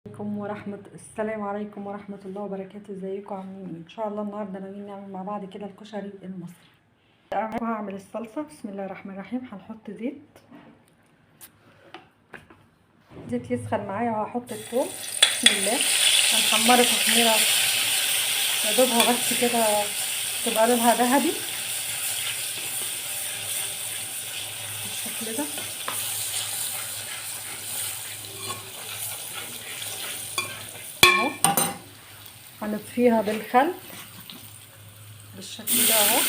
السلام عليكم ورحمة الله وبركاته. ازيكم عاملين؟ ان شاء الله النهارده ناويين نعمل مع بعض كده الكشري المصري. هعمل الصلصة. بسم الله الرحمن الرحيم. هنحط زيت يسخن معايا، وهحط الثوم. بسم الله. هنحمره تحميرة يا دوبها بس كده تبقى لونها ذهبي بالشكل ده اهو. هنطفيها بالخل بالشكل ده اهو.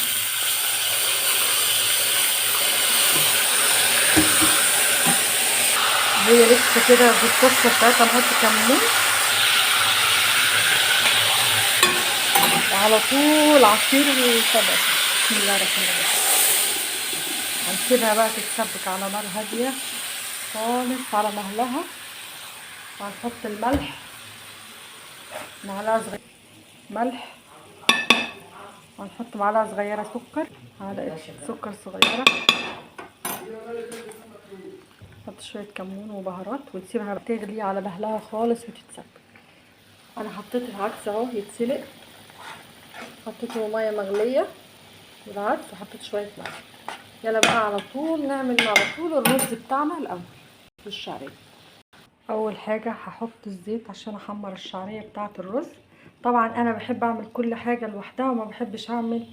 هي لسه كده بالقشره بتاعتها نحط كمون، وعلى طول عصير الطماطم. بسم الله الرحمن الرحيم. هنسيبها بقى تتسبك على نار هاديه خالص على مهلها، وهنحط الملح، معلقه صغيره ملح، وهنحط معلقه صغيره سكر، معلقه سكر صغيره، نحط شويه كمون وبهارات، ونسيبها تغلي على مهلها خالص وتتسبك. انا حطيت العدس اهو يتسلق، حطيت له ميه مغليه والعدس، وحطيت شويه ملح. يلا بقى على طول نعمل على طول الرز بتاعنا الاول بالشعريه. اول حاجه هحط الزيت عشان احمر الشعريه بتاعه الرز. طبعا انا بحب اعمل كل حاجه لوحدها، وما بحبش اعمل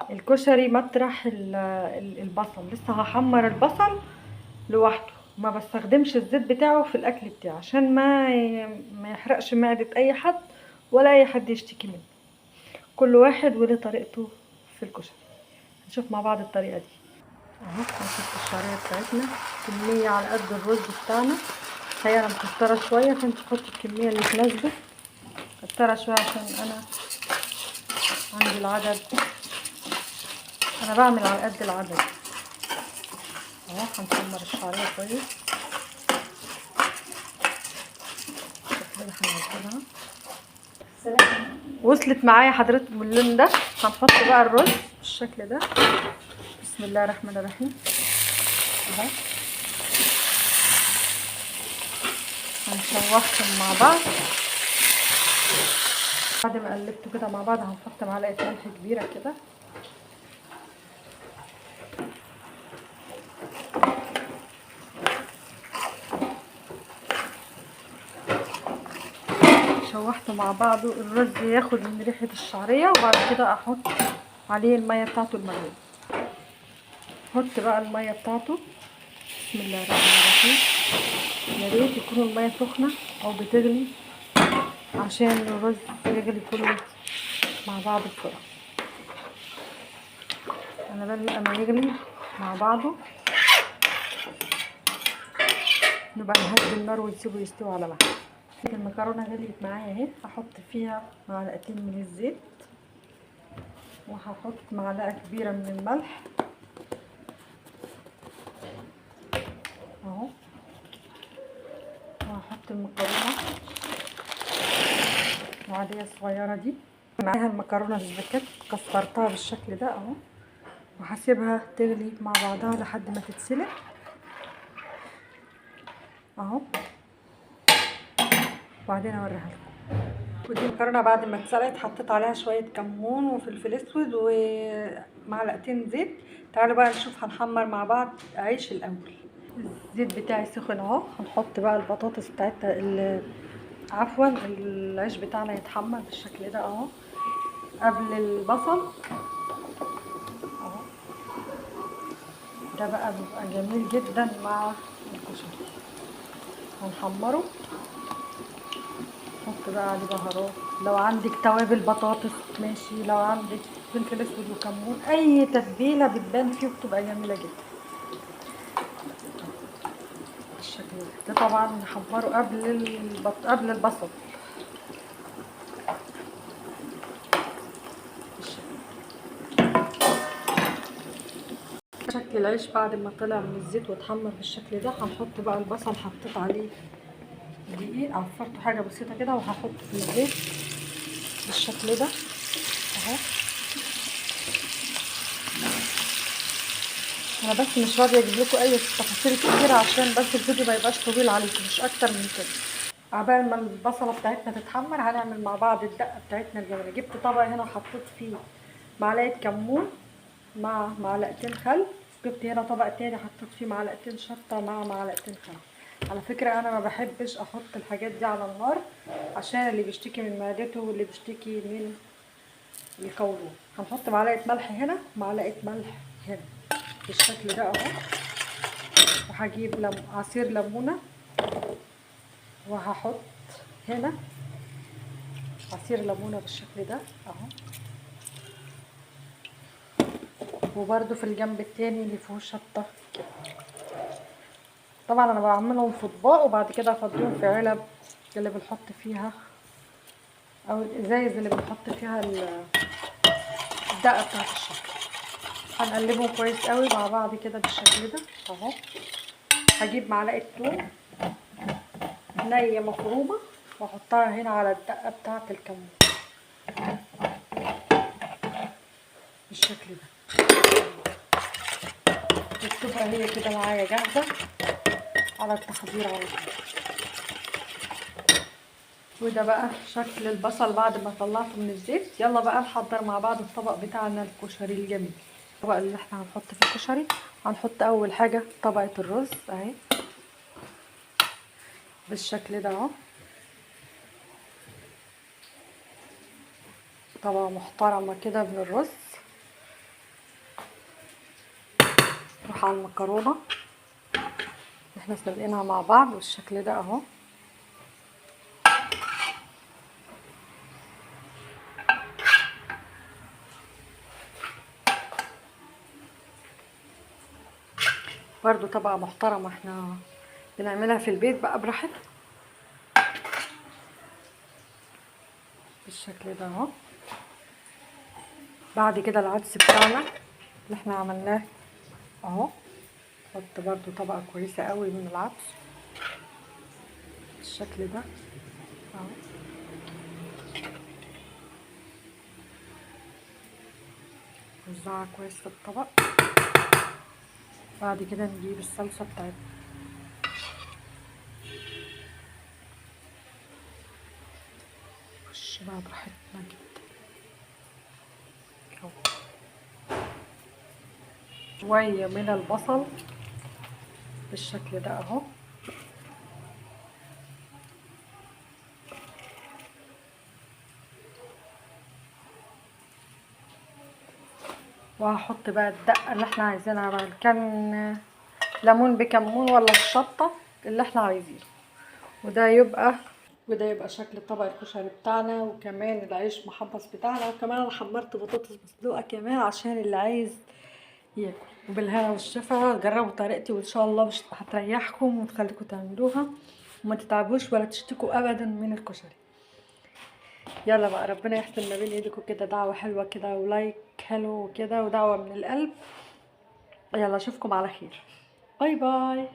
الكشري مطرح البصل. لسه هحمر البصل لوحده، ما بستخدمش الزيت بتاعه في الاكل بتاعه عشان ما يحرقش معده اي حد، ولا اي حد يشتكي منه. كل واحد وله طريقته في الكشري. نشوف مع بعض الطريقه دي اهو. هنحط الشعريه بتاعتنا كميه على قد الرز بتاعنا. هي انا مكتره شويه، فانت تحطي الكميه اللي تناسبك. مكتره شويه عشان انا عندي العدد، انا بعمل على قد العدد اهو. هنحمر الشعريه كويس كده. هنعدلها وصلت معايا حضرتك باللون ده. هنحط بقى الرز بالشكل ده. بسم الله الرحمن الرحيم اهو. هنشوحهم مع بعض. بعد ما قلبته كده مع بعض هنحط معلقه ملح كبيره كده، شوحته مع بعضه. الرز ياخد من ريحه الشعريه، وبعد كده احط عليه الميه بتاعته المغليه. احط بقى الميه بتاعته. بسم الله الرحمن الرحيم. يا ريت تكون الميه سخنه او بتغلي عشان الرز يغلي كله مع بعض بسرعه. انا بقى لما يغلي مع بعضه نبقى نهدي النار ونسيبه يستوي على مهله. المكرونه غليت معايا اهي. هحط فيها معلقتين من الزيت، وهحط معلقه كبيره من الملح اهو، وهحط المكرونه العاديه الصغيره دي معاها المكرونه السباكيت كسرتها بالشكل ده اهو، وهسيبها تغلي مع بعضها لحد ما تتسلق اهو، وبعدين اوريها لكم. ودي المكرونه بعد ما اتسلقت حطيت عليها شويه كمون وفلفل اسود ومعلقتين زيت. تعالوا بقى نشوف. هنحمر مع بعض عيش الاول. الزيت بتاعي سخن اهو. هنحط بقى البطاطس بتاعتنا، عفوا العيش بتاعنا يتحمر بالشكل ده اهو قبل البصل اهو. ده بقى بيبقى جميل جدا مع الكشري. هنحمره. حط بقى عليه بهارات، لو عندك توابل بطاطس ماشي، لو عندك فلفل اسود وكمون، اي تتبيله بتبان فيه بتبقى جميله جدا بالشكل ده. طبعا نحمره قبل البصل شكل العيش بعد ما طلع من الزيت واتحمر بالشكل ده. هنحط بقى البصل. حطيت عليه دقيق، عفرته حاجه بسيطه كده، وهحط في الزيت بالشكل ده اهو. انا بس مش راضيه اجيب لكم اي تفاصيل كتيره عشان بس الفيديو ما يبقاش طويل عليكم، مش اكتر من كده. عبال ما البصله بتاعتنا تتحمر هنعمل مع بعض الدقه بتاعتنا الجميله. جبت طبق هنا وحطيت فيه معلقه كمون مع معلقتين خل. جبت هنا طبق تاني حطيت فيه معلقتين شطه مع معلقتين خل. على فكره انا ما بحبش احط الحاجات دي على النار عشان اللي بيشتكي من معدته واللي بيشتكي من القولون. هنحط معلقه ملح هنا ومعلقه ملح هنا بالشكل ده اهو. وهجيب عصير ليمونه وهحط هنا عصير ليمونه بالشكل ده اهو. وبرده في الجنب التاني اللي فيه شطه كده. طبعا انا بعملهم في اطباق وبعد كده افضيهم في علب اللي بنحط فيها او الازايز اللي بنحط فيها الدقه بتاعت الشطه. هنقلبهم كويس قوي مع بعض كده بالشكل ده اهو. هجيب معلقه ثوم نيه مفرومه واحطها هنا على الدقه بتاعت الكمون بالشكل ده. بتبقى هي كده معايا جاهزه على التحضير على طول. وده بقى شكل البصل بعد ما طلعته من الزيت. يلا بقى نحضر مع بعض الطبق بتاعنا الكشري الجميل. الطبق اللي احنا هنحط فيه الكشري هنحط اول حاجه طبقه الرز اهي بالشكل ده اهو. طبقه محترمه كده من الرز. نروح على المكرونه احنا سلقينها مع بعض بالشكل ده اهو. برضو طبقه محترمه احنا بنعملها في البيت بقى براحتنا بالشكل ده اهو. بعد كده العدس بتاعنا اللي احنا عملناه اهو. نحط برضو طبقه كويسه قوي من العدس بالشكل ده اهو. نوزعها كويس في الطبق. بعد كده نجيب الصلصه بتاعتنا نخش بقى براحتنا جدا اهو. شويه من البصل بالشكل ده اهو. وهحط بقى الدقه اللي احنا عايزينها بقى، كان ليمون بكمون ولا الشطه اللي احنا عايزينه. وده يبقى شكل طبق الكشري بتاعنا. وكمان العيش محمص بتاعنا. وكمان انا حمرت بطاطس مسلوقه كمان عشان اللي عايز ياكل. وبالهنا والشفا جربوا طريقتي وان شاء الله مش هتريحكم وتخليكم تعملوها وما تتعبوش ولا تشتكوا ابدا من الكشري. يلا بقى ربنا يحسن ما بين ايديكم كده. دعوه حلوه كده ولايك حلو كده ودعوه من القلب. يلا اشوفكم على خير. باي باي.